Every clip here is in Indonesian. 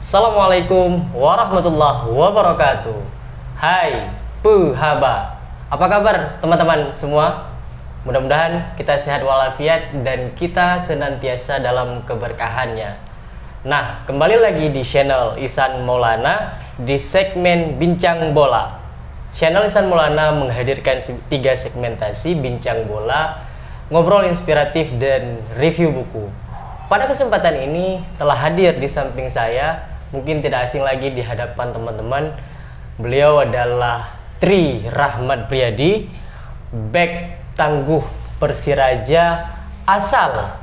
Assalamualaikum warahmatullahi wabarakatuh. Hai, Haba. Apa kabar teman-teman semua? Mudah-mudahan kita sehat walafiat dan kita senantiasa dalam keberkahannya. Nah, kembali lagi di channel Ihsan Maulana di segmen Bincang Bola. Channel Ihsan Maulana menghadirkan 3 segmentasi bincang bola, ngobrol inspiratif, dan review buku. Pada kesempatan ini telah hadir di samping saya, mungkin tidak asing lagi di hadapan teman-teman. Beliau adalah Tri Rahmat Priyadi, bek tangguh Persiraja asal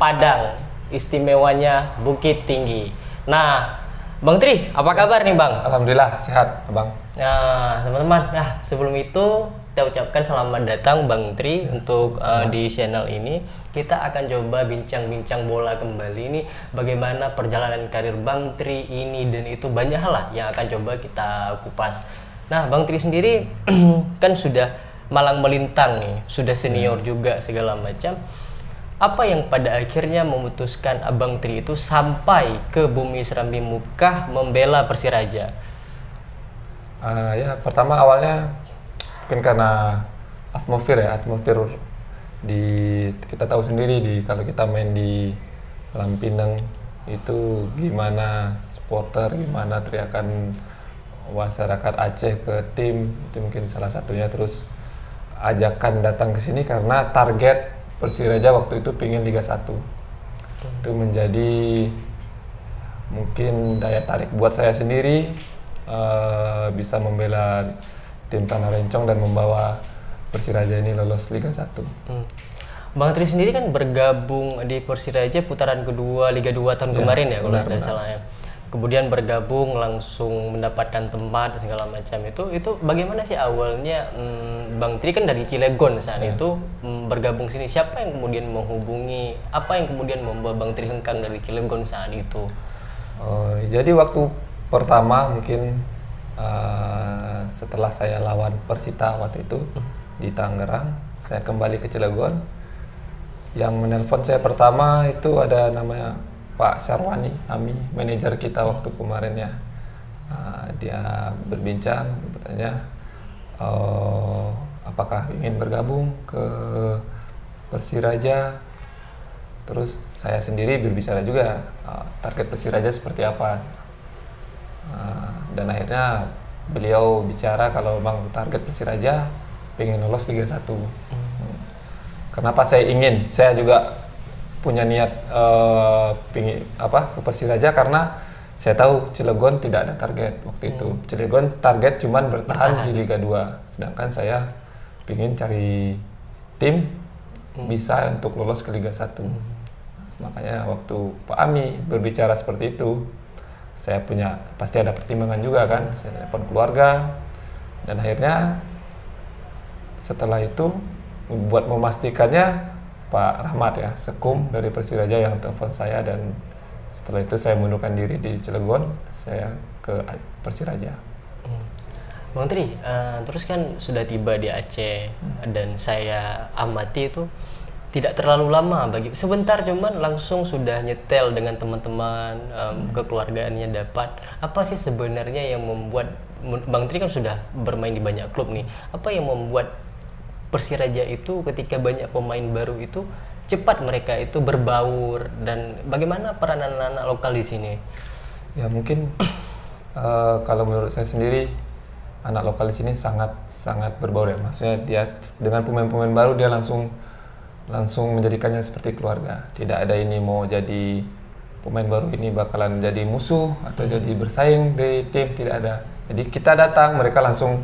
Padang, istimewanya Bukit Tinggi. Nah, Bang Tri, apa kabar nih Bang? Alhamdulillah sehat, Abang. Nah, teman-teman, sebelum itu kita ucapkan selamat datang Bang Tri untuk di channel ini. Kita akan coba bincang-bincang bola kembali ini, bagaimana perjalanan karir Bang Tri ini dan itu banyak hal lah yang akan coba kita kupas. Nah, Bang Tri sendiri kan sudah malang melintang nih, sudah senior juga segala macam. Apa yang pada akhirnya memutuskan Abang Tri itu sampai ke bumi Serambi Mekah membela Persiraja? Ya pertama awalnya mungkin karena atmosfer di kita tahu sendiri kalau kita main di Kolam Pinang itu gimana supporter, gimana teriakan masyarakat Aceh ke tim, itu mungkin salah satunya. Terus ajakan datang ke sini karena target Persiraja waktu itu pingin Liga 1. Itu menjadi mungkin daya tarik buat saya sendiri, bisa membela tim Tanah Rencong dan membawa Persiraja ini lolos Liga 1. Bang Tri sendiri kan bergabung di Persiraja putaran kedua Liga 2 tahun kemarin ya kalau tidak salah ya. Kemudian bergabung langsung mendapatkan tempat segala macam itu bagaimana sih awalnya? Bang Tri kan dari Cilegon saat itu bergabung sini. Siapa yang kemudian menghubungi? Apa yang kemudian membawa Bang Tri hengkang dari Cilegon saat itu? Jadi waktu pertama mungkin setelah saya lawan Persita waktu itu di Tangerang, saya kembali ke Cilegon. Yang menelpon saya pertama itu ada namanya Pak Sarwani Ami, manajer kita waktu kemarin ya. Dia berbincang, bertanya apakah ingin bergabung ke Persiraja. Terus saya sendiri berbicara juga target Persiraja seperti apa. Dan akhirnya beliau bicara kalau Bang target Persiraja pengen lolos Liga 1. Kenapa saya ingin? Saya juga punya niat ke Persiraja karena saya tahu Cilegon tidak ada target waktu itu. Cilegon target cuman bertahan di Liga 2, sedangkan saya ingin cari tim bisa untuk lolos ke Liga 1. Makanya waktu Pak Ami berbicara seperti itu, saya punya pasti ada pertimbangan juga kan. Saya telepon keluarga dan akhirnya setelah itu buat memastikannya Pak Rahmat ya, Sekum dari Persiraja yang telepon saya, dan setelah itu saya mundurkan diri di Cilegon, saya ke Persiraja. Bang Tri, terus kan sudah tiba di Aceh dan saya amati itu tidak terlalu lama, sebentar cuman langsung sudah nyetel dengan teman-teman, kekeluargaannya dapat. Apa sih sebenarnya yang membuat Bang Tri kan sudah bermain di banyak klub nih, apa yang membuat Persiraja itu ketika banyak pemain baru itu cepat mereka itu berbaur, dan bagaimana peranan anak lokal di sini? Ya mungkin kalau menurut saya sendiri anak lokal di sini sangat berbaur ya. Maksudnya dia dengan pemain-pemain baru dia langsung menjadikannya seperti keluarga. Tidak ada ini mau jadi pemain baru ini bakalan jadi musuh atau jadi bersaing di tim, tidak ada. Jadi kita datang, mereka langsung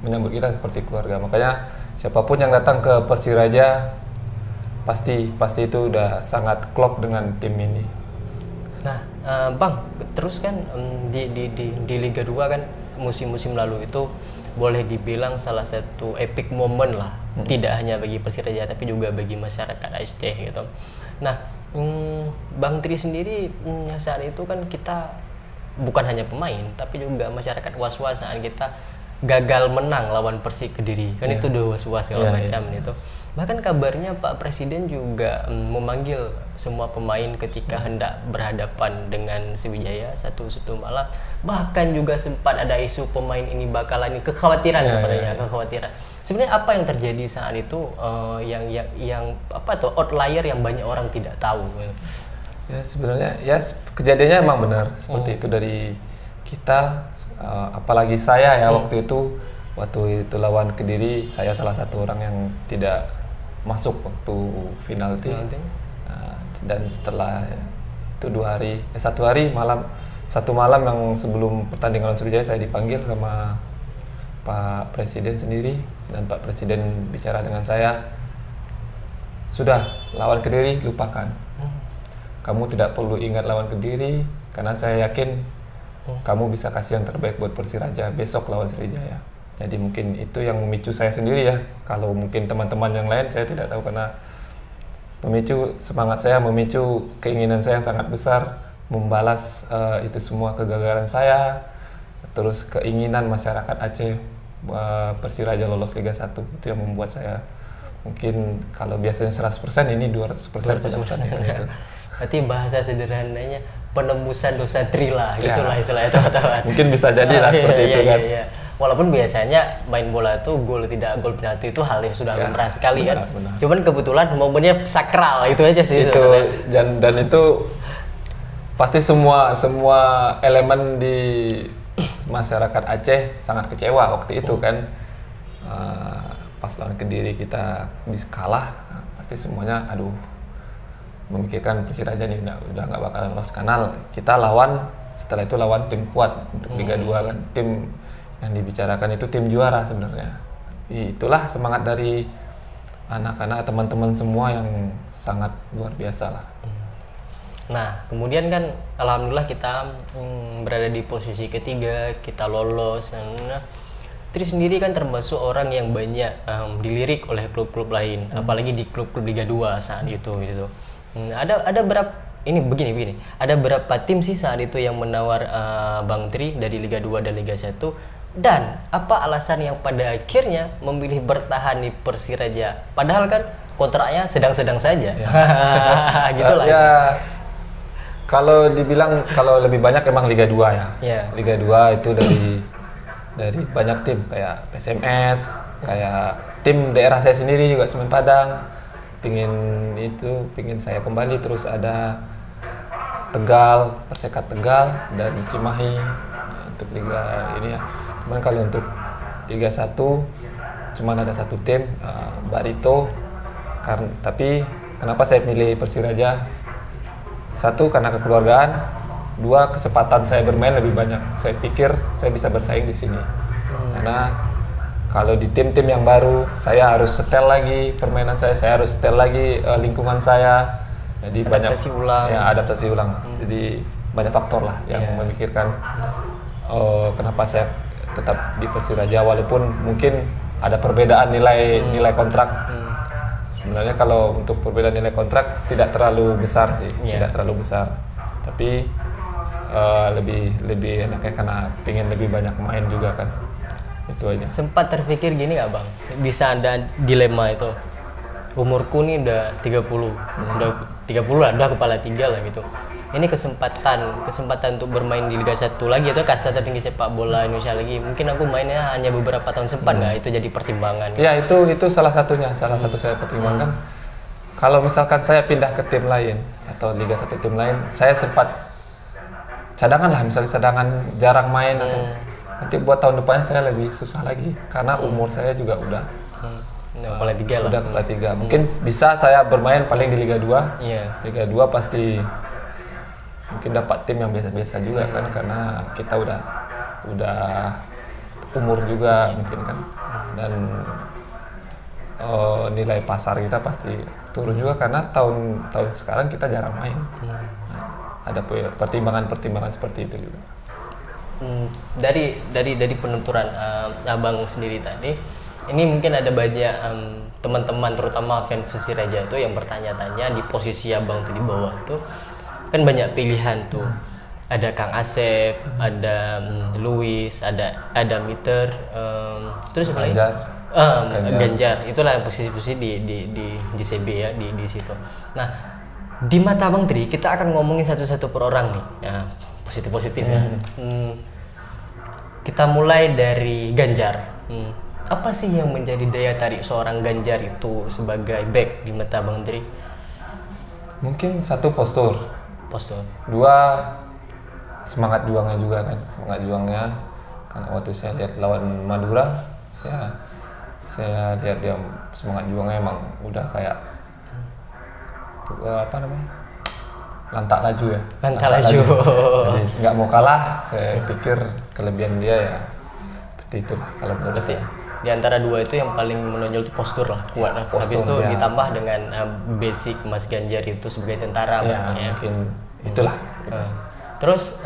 menyambut kita seperti keluarga. Makanya siapapun yang datang ke Persiraja pasti itu udah sangat klop dengan tim ini. Nah, Bang, terus kan di Liga 2 kan musim-musim lalu itu boleh dibilang salah satu epic moment lah, tidak hanya bagi Persiraja tapi juga bagi masyarakat Aceh gitu. Nah, Bang Tri sendiri saat itu kan kita bukan hanya pemain tapi juga masyarakat was-was saat kita gagal menang lawan Persik Kediri kan itu udah was-was segala macam itu. Bahkan kabarnya Pak Presiden juga memanggil semua pemain ketika hendak berhadapan dengan Sriwijaya satu malam. Bahkan juga sempat ada isu pemain ini bakalan kekhawatiran sebenarnya kekhawatiran. Sebenarnya apa yang terjadi saat itu yang apa tuh outlier yang banyak orang tidak tahu. Ya sebenarnya ya kejadiannya emang benar seperti itu dari kita, apalagi saya ya waktu itu lawan Kediri, saya salah satu orang yang tidak masuk waktu penalti. Dan setelah itu satu malam yang sebelum pertandingan lawan Sriwijaya saya dipanggil sama Pak Presiden sendiri, dan Pak Presiden bicara dengan saya, sudah lawan Kediri lupakan, kamu tidak perlu ingat lawan Kediri karena saya yakin kamu bisa kasih yang terbaik buat Persiraja besok lawan Sriwijaya. Jadi mungkin itu yang memicu saya sendiri ya. Kalau mungkin teman-teman yang lain saya tidak tahu, karena memicu semangat saya, memicu keinginan saya yang sangat besar membalas itu semua kegagalan saya, terus keinginan masyarakat Aceh Persiraja lolos Liga 1. Itu yang membuat saya mungkin kalau biasanya 100% ini 200% gitu. Berarti bahasa sederhananya penembusan dosa Trila, gitulah istilahnya teman-teman. Mungkin bisa jadi lah seperti itu kan. Iya. Walaupun biasanya main bola itu gol penalti itu hal yang sudah lumrah sekali kan. Benar. Cuman kebetulan momennya sakral itu aja sih itu sebenarnya. Dan itu pasti semua elemen di masyarakat Aceh sangat kecewa waktu itu kan. Pas lawan Kediri kita bisa kalah, pasti semuanya memikirkan Persiraja nih udah nggak bakalan lolos kanal. Kita setelah itu lawan tim kuat untuk Liga 2 kan, tim yang dibicarakan itu tim juara sebenarnya. Itulah semangat dari anak-anak, teman-teman semua yang sangat luar biasa lah. Nah kemudian kan alhamdulillah kita berada di posisi ketiga, kita lolos. Tri sendiri kan termasuk orang yang banyak dilirik oleh klub-klub lain, apalagi di klub-klub Liga 2 saat itu gitu. Ada berapa begini. Ada berapa tim sih saat itu yang menawar Bang Tri dari Liga 2 dan Liga 1? Dan apa alasan yang pada akhirnya memilih bertahan di Persiraja? Padahal kan kontraknya sedang-sedang saja. Gitulah. Ya. Kalau dibilang kalau lebih banyak emang Liga 2 ya. Liga 2 itu dari banyak tim kayak PSMS, kayak tim daerah saya sendiri juga Semen Padang. Pingin saya kembali, terus ada Tegal, Persekat Tegal dan Cimahi untuk Liga ini ya. Cuman kalau untuk Liga 1 cuman ada satu tim, Barito. Tapi kenapa saya pilih Persiraja? Satu, karena kekeluargaan. Dua, kecepatan saya bermain lebih banyak. Saya pikir saya bisa bersaing di sini. Karena kalau di tim-tim yang baru, saya harus setel lagi permainan saya harus setel lagi lingkungan saya. Jadi adaptasi ulang. Jadi banyak faktor lah yang memikirkan kenapa saya tetap di Persiraja, walaupun mungkin ada perbedaan nilai kontrak. Sebenarnya kalau untuk perbedaan nilai kontrak tidak terlalu besar sih, tidak terlalu besar. Tapi lebih enaknya karena pengen lebih banyak main juga kan. Itu aja. Sempat terpikir gini nggak Bang? Bisa ada dilema itu. Umurku nih udah 30. Udah 30 lah, udah kepala 3 lah gitu. Ini kesempatan untuk bermain di Liga 1 lagi atau kasta tertinggi sepak bola Indonesia lagi. Mungkin aku mainnya hanya beberapa tahun, sempat nggak itu jadi pertimbangan? Ya itu salah satu saya pertimbangkan. Kalau misalkan saya pindah ke tim lain atau Liga 1 tim lain, saya sempat cadangan lah, misalnya cadangan jarang main atau nanti buat tahun depannya saya lebih susah lagi karena umur saya juga udah kepala 3 lah. Udah kepala 3. Mungkin bisa saya bermain paling di Liga 2. Liga 2 pasti mungkin dapat tim yang biasa-biasa juga kan, karena kita udah umur juga mungkin kan, dan nilai pasar kita pasti turun juga karena tahun sekarang kita jarang main. Ada pertimbangan seperti itu juga. Dari penuturan Abang sendiri tadi, ini mungkin ada banyak teman-teman terutama fans Persiraja itu yang bertanya-tanya di posisi Abang tuh di bawah tuh kan banyak pilihan tuh. ada Kang Asep, ada Luis, ada Meter, terus apa lagi? Ganjar. Ganjar. Itulah posisi-posisi di CB ya, di situ. Nah, di mata Bang Tri kita akan ngomongin satu-satu per orang nih, ya positif ya. Kita mulai dari Ganjar. Apa sih yang menjadi daya tarik seorang Ganjar itu sebagai back di mata Bang Tri? Mungkin satu postur, dua semangat juangnya juga kan, semangat juangnya. Karena waktu saya lihat lawan Madura, saya lihat dia semangat juangnya emang udah kayak apa namanya, lantak laju ya. Lantak laju. Jadi nggak mau kalah. Saya pikir kelebihan dia ya seperti itulah kalau menurut saya. Di antara dua itu yang paling menonjol itu postur lah, kuat lah. Habis itu ditambah dengan basic Mas Ganjar itu sebagai tentara ya, mungkin itulah. Terus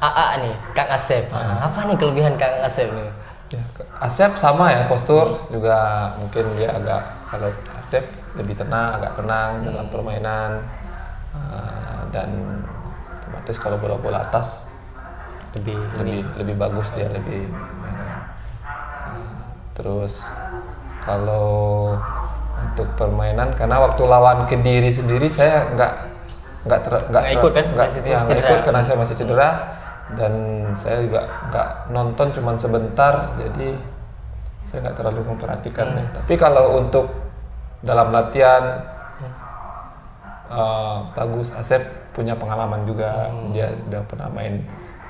AA nih, Kang Asep. Apa nih kelebihan Kang Asep nih? Ya, Asep sama ya, postur juga mungkin dia kalau Asep lebih tenang, agak tenang dalam permainan, dan otomatis kalau bola atas lebih bagus dia lebih. Terus kalau untuk permainan, karena waktu lawan Kediri sendiri saya nggak ikut karena saya masih cedera, dan saya juga nggak nonton, cuman sebentar, jadi saya nggak terlalu memperhatikannya. Tapi kalau untuk dalam latihan bagus. Asep punya pengalaman juga, dia udah pernah main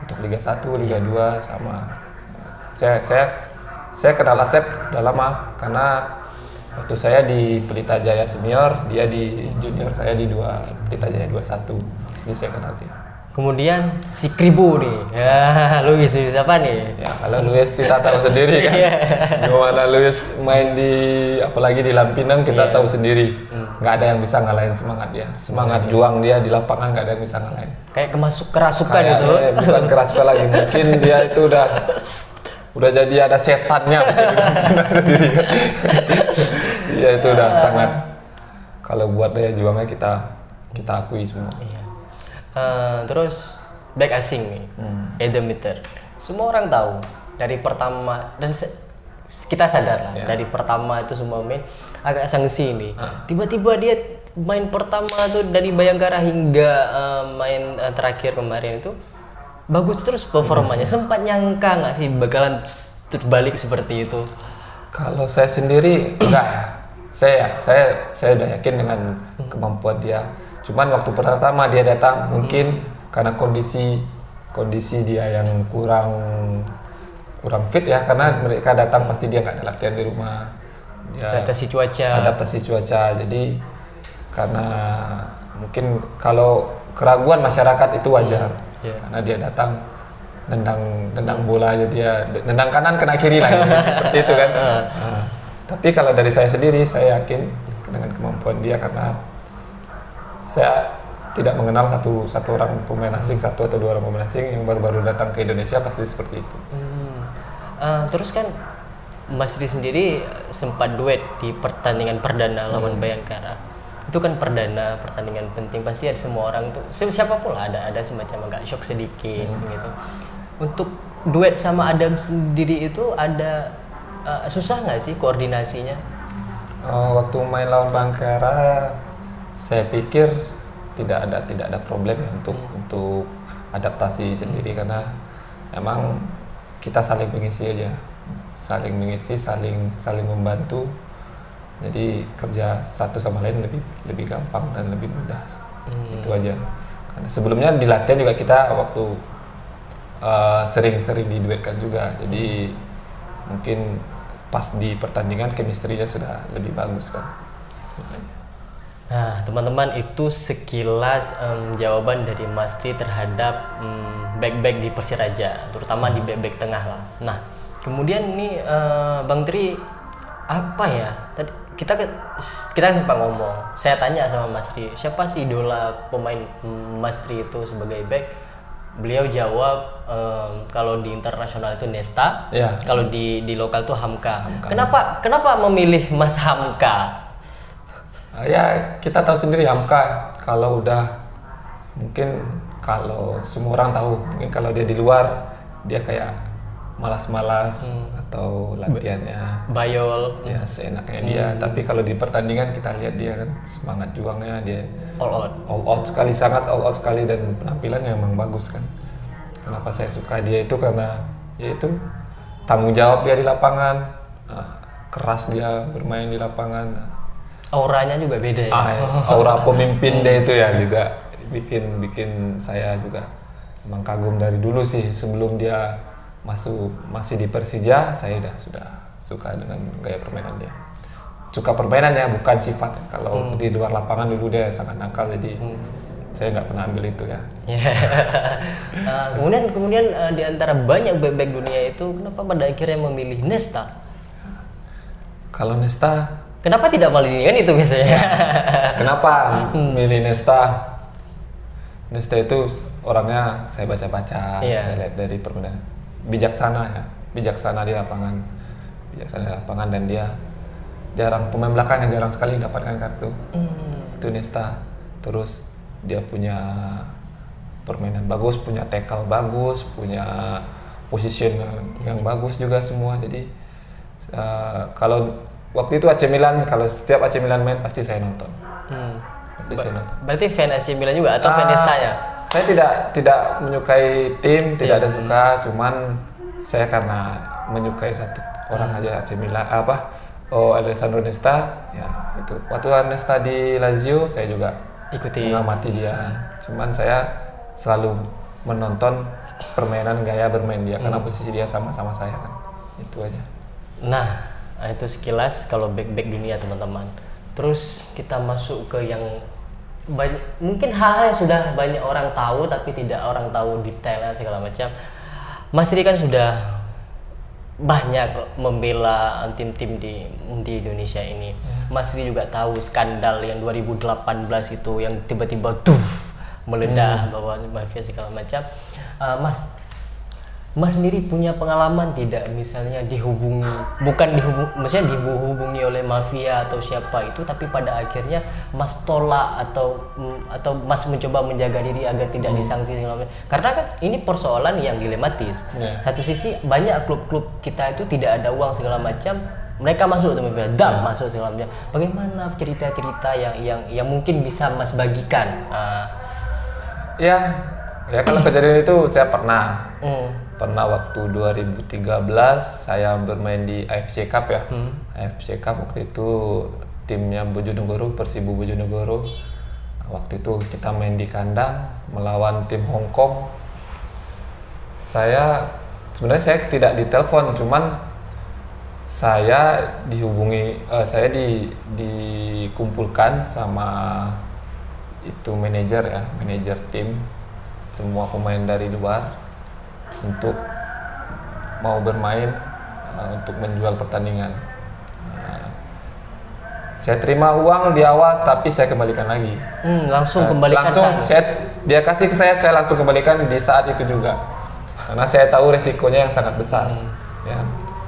untuk Liga 1, Liga 2 sama. Saya kenal Asep udah lama karena waktu saya di Pelita Jaya Senior, dia di junior saya di Pelita Jaya 21. Jadi saya kenal dia. Kemudian si Kribo nih, ya Luis siapa nih? Ya kalau Luis kita tahu sendiri kan, gimana Luis main apalagi di Lampinang kita tahu sendiri, nggak ada yang bisa ngalahin semangat dia, semangat juang dia di lapangan nggak ada yang bisa ngalahin. Kayak kerasukan gitu. Bukan kerasukan lagi, mungkin dia itu udah jadi ada setannya sendiri. Iya itu udah sangat, kalau buat dia juangnya kita akui semua. Iya. Terus back asing nih, Eden Meter. Semua orang tahu dari pertama, dan kita sadar lah dari pertama itu semua main agak sangsi nih. Tiba-tiba dia main pertama tuh dari Bayangkara hingga main terakhir kemarin itu bagus terus performanya. Sempat nyangka nggak sih bakalan terbalik seperti itu? Kalau saya sendiri enggak ya. Saya udah yakin dengan kemampuan dia. Cuman waktu pertama dia datang mungkin karena kondisi dia yang kurang fit ya, karena mereka datang pasti dia nggak ada latihan di rumah. Adaptasi cuaca. Jadi karena mungkin kalau keraguan masyarakat itu wajar. Karena dia datang nendang bola aja, dia nendang kanan kena kiri lah seperti itu kan. Tapi kalau dari saya sendiri, saya yakin dengan kemampuan dia, karena saya tidak mengenal satu orang pemain asing, satu atau dua orang pemain asing yang baru-baru datang ke Indonesia pasti seperti itu. Terus kan Mas Ri sendiri sempat duet di pertandingan perdana lawan Bayangkara. Itu kan pertandingan penting, pasti ada semua orang tuh, siapapun lah ada semacam agak shock sedikit gitu. Untuk duet sama Adam sendiri itu ada susah nggak sih koordinasinya? Waktu main lawan Bayangkara, saya pikir tidak ada problem ya untuk adaptasi sendiri, karena emang kita saling mengisi aja, saling membantu. Jadi kerja satu sama lain lebih gampang dan lebih mudah. Itu aja. Karena sebelumnya di latihan juga kita waktu sering diduetkan juga. Jadi mungkin pas di pertandingan chemistry-nya sudah lebih bagus kan. Nah, teman-teman, itu sekilas jawaban dari Mas Tri terhadap back-back di Persiraja, terutama di back-back tengah lah. Nah, kemudian nih Bang Tri, apa ya? Tadi kita sempat ngomong. Saya tanya sama Mas Tri, siapa sih idola pemain Mas Tri itu sebagai back? Beliau jawab kalau di internasional itu Nesta, kalau di lokal itu Hamka. Kenapa memilih Mas Hamka? Ya kita tahu sendiri Hamka kalau udah mungkin kalau semua orang tahu, mungkin kalau dia di luar dia kayak malas-malas atau latihannya Bayol, ya seenaknya dia. Tapi kalau di pertandingan kita lihat dia kan semangat juangnya, dia all out. all out sekali, sangat all out sekali, dan penampilannya emang bagus kan. Kenapa saya suka dia itu karena ya itu tanggung jawab dia di lapangan, keras dia bermain di lapangan. Auranya juga beda ya. Aura pemimpin dia itu ya juga bikin saya juga emang kagum dari dulu sih. Sebelum dia masih di Persija, saya sudah suka dengan gaya permainan dia. Suka permainan ya, bukan sifat. Kalau di luar lapangan dulu dia sangat nakal, jadi saya nggak pernah ambil itu ya. Kemudian di antara banyak bek dunia itu, kenapa pada akhirnya memilih Nesta? Kalau Nesta, kenapa tidak Maldini kan itu biasanya? kenapa milih Nesta? Nesta itu orangnya saya baca-baca, saya lihat dari permainan, bijaksana di lapangan, dan dia pemain belakang yang jarang sekali dapatkan kartu. Itu Nesta. Terus dia punya permainan bagus, punya tackle bagus, punya position yang bagus juga semua. Jadi kalau waktu itu AC Milan, kalau setiap AC Milan main pasti saya nonton. Berarti fan AC Milan juga atau fan Nesta-nya? Saya tidak menyukai tim, tidak ada suka, cuman saya karena menyukai satu orang aja, AC Milan Alessandro Nesta ya itu. Waktu Nesta di Lazio saya juga ikuti, mengamati dia. Cuman saya selalu menonton permainan, gaya bermain dia karena posisi dia sama-sama saya kan. Itu aja. Nah, itu sekilas kalau back dunia teman-teman. Terus kita masuk ke yang mungkin hal yang sudah banyak orang tahu tapi tidak orang tahu detailnya segala macam. Mas Riri kan sudah banyak membela tim-tim di Indonesia ini. Mas Riri juga tahu skandal yang 2018 itu yang tiba-tiba meledak bahwa mafia segala macam. Mas sendiri punya pengalaman tidak, misalnya maksudnya dihubungi oleh mafia atau siapa itu, tapi pada akhirnya Mas tolak atau Mas mencoba menjaga diri agar tidak disanksi segala macam. Karena kan ini persoalan yang dilematis. Satu sisi banyak klub-klub kita itu tidak ada uang segala macam, mereka masuk teman-teman, masuk segala macam. Bagaimana cerita-cerita yang mungkin bisa Mas bagikan? Ya kalau kejadian itu saya pernah waktu 2013 saya bermain di AFC Cup ya. AFC Cup waktu itu timnya Bojonegoro, Persibo Bojonegoro. Waktu itu kita main di kandang melawan tim Hong Kong. Sebenarnya saya tidak ditelepon, cuman saya saya dikumpulkan sama itu manajer tim, semua pemain dari luar untuk mau bermain, untuk menjual pertandingan. Saya terima uang di awal tapi saya kembalikan lagi. Langsung kembalikan dia kasih ke saya langsung kembalikan di saat itu juga. Karena saya tahu resikonya yang sangat besar. Ya.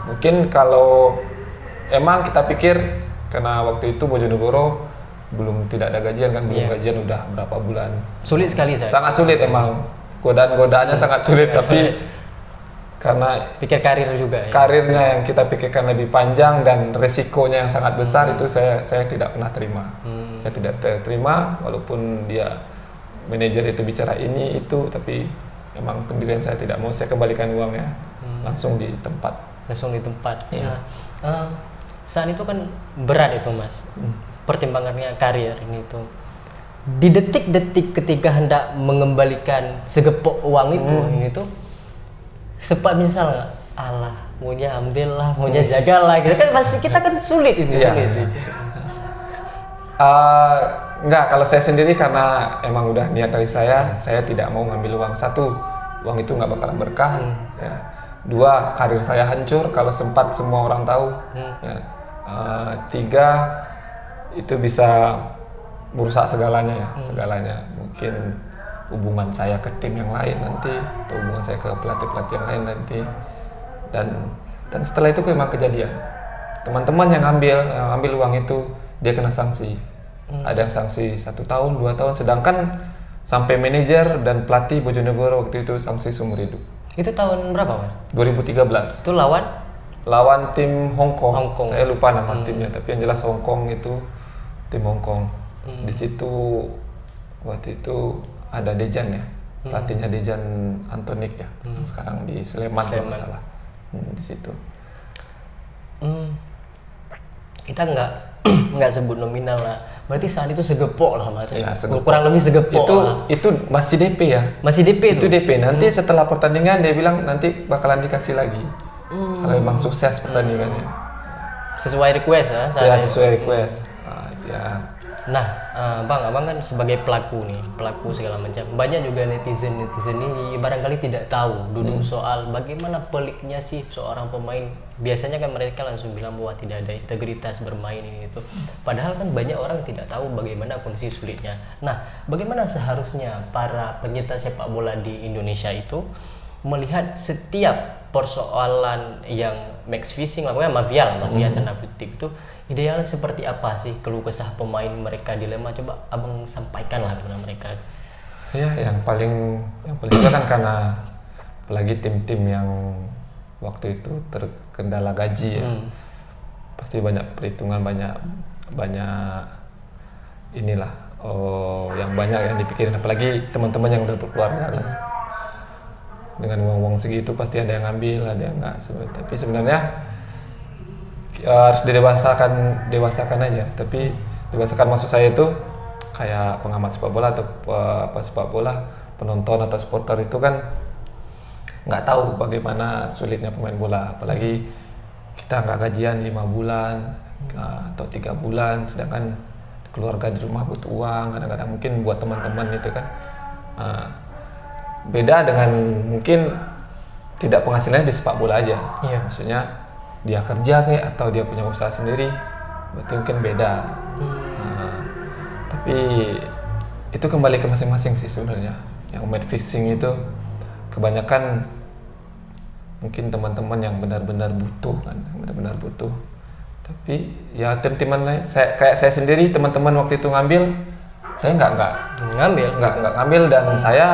Mungkin kalau emang kita pikir, karena waktu itu Bojonegoro tidak ada gajian kan, gajian udah berapa bulan. Sulit sekali saya. Sangat sulit emang. Godaan-godaannya sangat sulit, tapi karena pikir karir juga ya. Karirnya yang kita pikirkan lebih panjang dan resikonya yang sangat besar, itu saya tidak pernah terima. Saya tidak terima walaupun dia manajer itu bicara ini itu, tapi memang pendirian saya tidak mau. Saya kembalikan uangnya langsung di tempat. Ya. Saat itu kan berat itu Mas, pertimbangannya karir ini tuh. Di detik-detik ketika hendak mengembalikan segepok uang itu, ini tuh sempat misal nggak, alah maunya ambil lah, maunya jagalah gitu kan, pasti kita kan sulit ini. Enggak, kalau saya sendiri karena emang udah niat dari saya tidak mau ngambil uang. Satu, uang itu nggak bakalan berkah. Ya. Dua, karir saya hancur kalau sempat semua orang tahu. Ya. Tiga, itu bisa merusak segalanya. Mungkin hubungan saya ke tim yang lain nanti, atau hubungan saya ke pelatih-pelatih yang lain nanti. Dan setelah itu memang kejadian. Teman-teman yang ambil uang itu dia kena sanksi. Ada yang sanksi 1 tahun, 2 tahun, sedangkan sampai manajer dan pelatih Bojonegoro waktu itu sanksi seumur hidup. Itu tahun berapa Mas? 2013. Itu Lawan tim Hong Kong. Hong Kong. Saya lupa nama timnya, tapi yang jelas Hong Kong itu tim Hong Kong. Di situ waktu itu ada Dejan ya, pelatihnya Dejan Antonik ya, sekarang di Sleman kalau nggak salah. Di situ. Kita nggak sebut nominal lah. Berarti saat itu segepok lah Mas. Ya, segepok. Kurang lebih segepok Itu lah. itu masih DP ya. Masih DP Itu DP. Nanti setelah pertandingan dia bilang nanti bakalan dikasih lagi. Kalau memang sukses pertandingannya. Sesuai request ya. Saya sesuai request. Ya. Nah, abang kan sebagai pelaku segala macam. Banyak juga netizen ini barangkali tidak tahu duduk soal bagaimana peliknya sih seorang pemain. Biasanya kan mereka langsung bilang bahwa tidak ada integritas bermain ini itu. Padahal kan banyak orang tidak tahu bagaimana kondisi sulitnya. Nah, bagaimana seharusnya para penyintas sepak bola di Indonesia itu melihat setiap persoalan yang match fixing, pokoknya mafia tanda kutip itu idealnya seperti apa sih, keluh kesah pemain mereka, dilema, coba abang sampaikan lah kepada mereka. Ya, yang paling juga kan karena apalagi tim-tim yang waktu itu terkendala gaji ya, pasti banyak perhitungan, banyak inilah yang banyak yang dipikirin, apalagi teman-teman yang udah berkeluarga kan. Dengan uang segitu pasti ada yang ngambil, ada yang enggak. Tapi sebenarnya harus dewasakan aja. Tapi dewasakan maksud saya itu kayak pengamat sepak bola atau sepak bola, penonton atau supporter itu kan nggak tahu bagaimana sulitnya pemain bola, apalagi kita nggak gajian 5 bulan atau 3 bulan, sedangkan keluarga di rumah butuh uang. Kadang-kadang mungkin buat teman-teman itu kan beda dengan mungkin tidak penghasilannya di sepak bola aja. Iya. Maksudnya dia kerja kayak atau dia punya usaha sendiri, berarti mungkin beda. Tapi itu kembali ke masing-masing sih sebenarnya. Yang match fixing itu kebanyakan mungkin teman-teman yang benar-benar butuh kan, benar-benar butuh. Tapi ya tim-timan lain, kayak saya sendiri, teman-teman waktu itu ngambil, saya nggak ngambil dan saya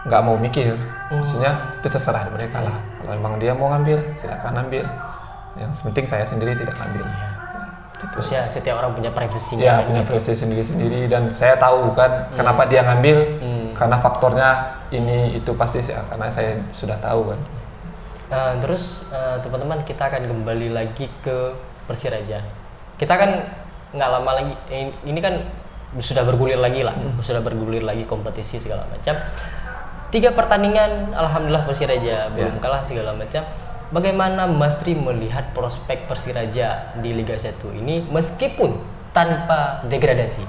nggak mau mikir. Maksudnya itu terserah mereka lah. Kalau emang dia mau ngambil, silakan ambil. Yang penting saya sendiri tidak ngambil. Gitu. Terus ya setiap orang punya privasinya. Ya, punya privasi sendiri-sendiri, dan saya tahu kan kenapa dia ngambil, karena faktornya ini itu pasti karena saya sudah tahu kan. Terus teman-teman, kita akan kembali lagi ke Persiraja. Kita kan nggak lama lagi, ini kan sudah bergulir lagi lah, sudah bergulir lagi kompetisi segala macam. 3 pertandingan, alhamdulillah Persiraja belum kalah segala macam. Bagaimana Mas Tri melihat prospek Persiraja di Liga 1 ini meskipun tanpa degradasi?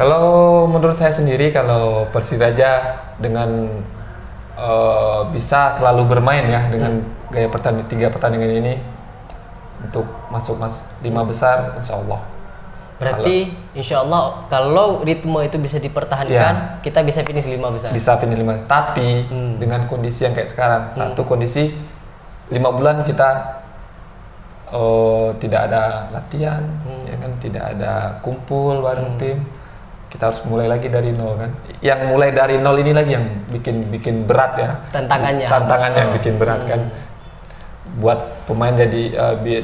Kalau menurut saya sendiri, kalau Persiraja dengan bisa selalu bermain ya dengan gaya 3 pertandingan ini untuk masuk 5 besar, insya Allah. Berarti insya Allah kalau ritme itu bisa dipertahankan, kita bisa finish 5 besar. Bisa finish 5, tapi dengan kondisi yang kayak sekarang, satu kondisi 5 bulan kita tidak ada latihan, ya kan, tidak ada kumpul bareng tim. Kita harus mulai lagi dari nol kan. Yang mulai dari nol ini lagi yang bikin berat ya. Tantangannya yang bikin berat kan. Buat pemain jadi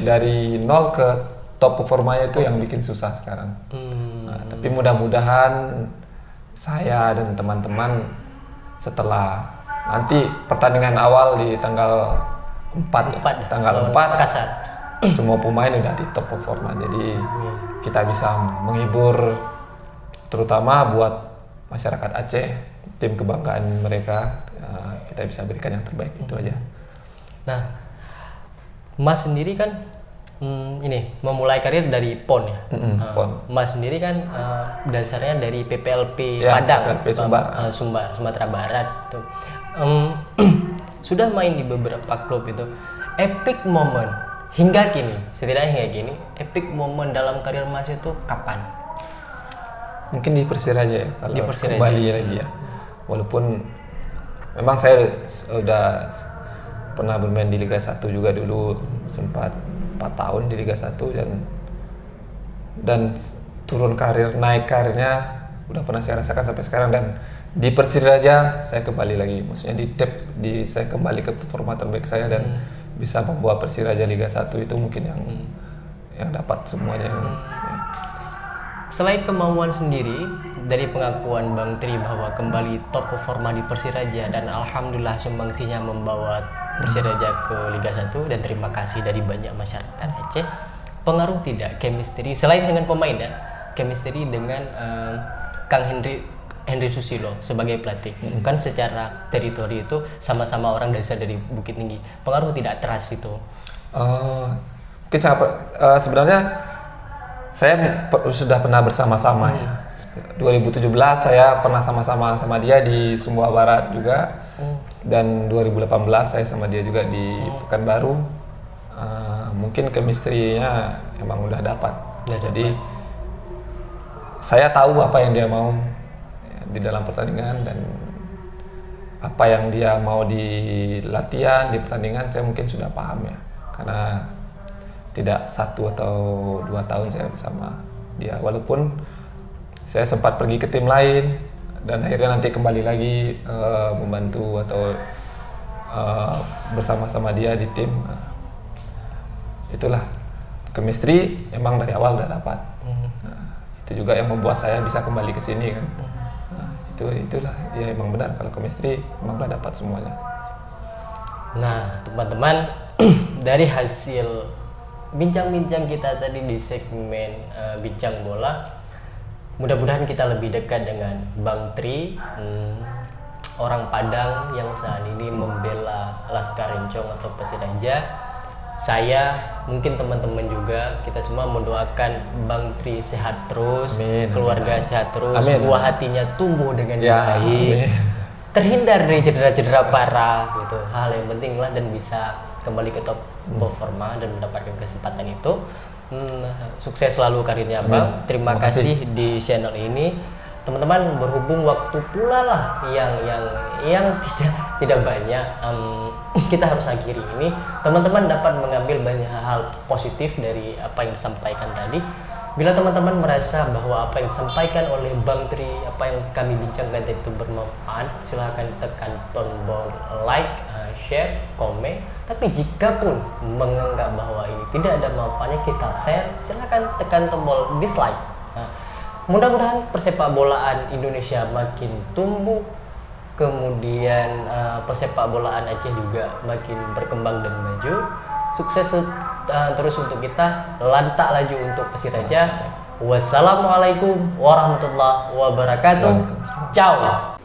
dari nol ke top performanya itu yang bikin susah sekarang. Nah, tapi mudah-mudahan saya dan teman-teman setelah nanti pertandingan awal di tanggal 4 Makassar, semua pemain udah di top performa, jadi kita bisa menghibur terutama buat masyarakat Aceh, tim kebanggaan mereka, kita bisa berikan yang terbaik, itu aja. Nah, Mas sendiri kan ini memulai karir dari PON ya. PON. Mas sendiri kan dasarnya dari PPLP Ya, Padang, PPLP Sumatera Barat tuh. Sudah main di beberapa klub itu. Epic moment hingga kini, setidaknya hingga kini, epic moment dalam karir Mas itu kapan? Mungkin di Persiraja ya, kalau di Persiraja. Kembali lagi ya. Walaupun memang saya sudah pernah bermain di Liga 1 juga dulu, sempat 4 tahun di Liga 1 dan turun karir, naik karirnya udah pernah saya rasakan sampai sekarang, dan di Persiraja saya kembali lagi, maksudnya saya kembali ke performa terbaik saya dan bisa membawa Persiraja Liga 1 itu mungkin yang dapat semuanya. Ya. Selain kemauan sendiri, dari pengakuan Bang Tri bahwa kembali top performa di Persiraja dan alhamdulillah sumbangsinya membawa Persiraja ke Liga 1 dan terima kasih dari banyak masyarakat Aceh, pengaruh tidak chemistry selain dengan pemain ya, chemistry dengan Kang Henry Susilo sebagai pelatih? Kan secara teritori itu sama-sama orang dasar dari Bukit Tinggi, pengaruh tidak trust itu? Mungkin sebenarnya saya sudah pernah bersama-sama ya. 2017 saya pernah sama-sama sama dia di Sumbawa Barat juga, dan 2018 saya sama dia juga di Pekanbaru. Mungkin chemistry-nya emang udah dapat. Jadi saya tahu apa yang dia mau ya, di dalam pertandingan, dan apa yang dia mau di latihan, di pertandingan saya mungkin sudah paham ya, karena tidak 1 atau 2 tahun saya bersama dia, walaupun saya sempat pergi ke tim lain dan akhirnya nanti kembali lagi membantu atau bersama-sama dia di tim. Itulah chemistry, emang dari awal udah dapat. Itu juga yang membuat saya bisa kembali ke sini kan. Itulah ya, emang benar kalau chemistry emang udah dapat semuanya. Nah teman-teman, dari hasil bincang-bincang kita tadi di segmen bincang bola, mudah-mudahan kita lebih dekat dengan Bang Tri, orang Padang yang saat ini membela Laskar Encong atau Persiraja. Saya, mungkin teman-teman juga, kita semua mendoakan Bang Tri sehat terus, amin, keluarga amin. sehat terus, Amin. buah hatinya tumbuh dengan Ya, baik, amin. terhindar dari cedera-cedera parah gitu. Hal yang penting lah, dan bisa kembali ke top performa dan mendapatkan kesempatan itu. Sukses selalu karirnya Bang. Terima kasih di channel ini. Teman-teman, berhubung waktu pula lah yang tidak banyak, kita harus akhiri ini. Teman-teman dapat mengambil banyak hal positif dari apa yang disampaikan tadi. Bila teman-teman merasa bahwa apa yang disampaikan oleh Bang Tri, apa yang kami bincangkan itu bermanfaat, silahkan tekan tombol like, share, komen. Tapi jika pun menganggap bahwa ini tidak ada manfaatnya, kita fair, silahkan tekan tombol dislike. Mudah-mudahan persepak bolaan Indonesia makin tumbuh, kemudian persepak bolaan Aceh juga makin berkembang dan maju. Sukses terus untuk kita, lantak laju untuk Persiraja. Wassalamualaikum warahmatullahi wabarakatuh. Ciao.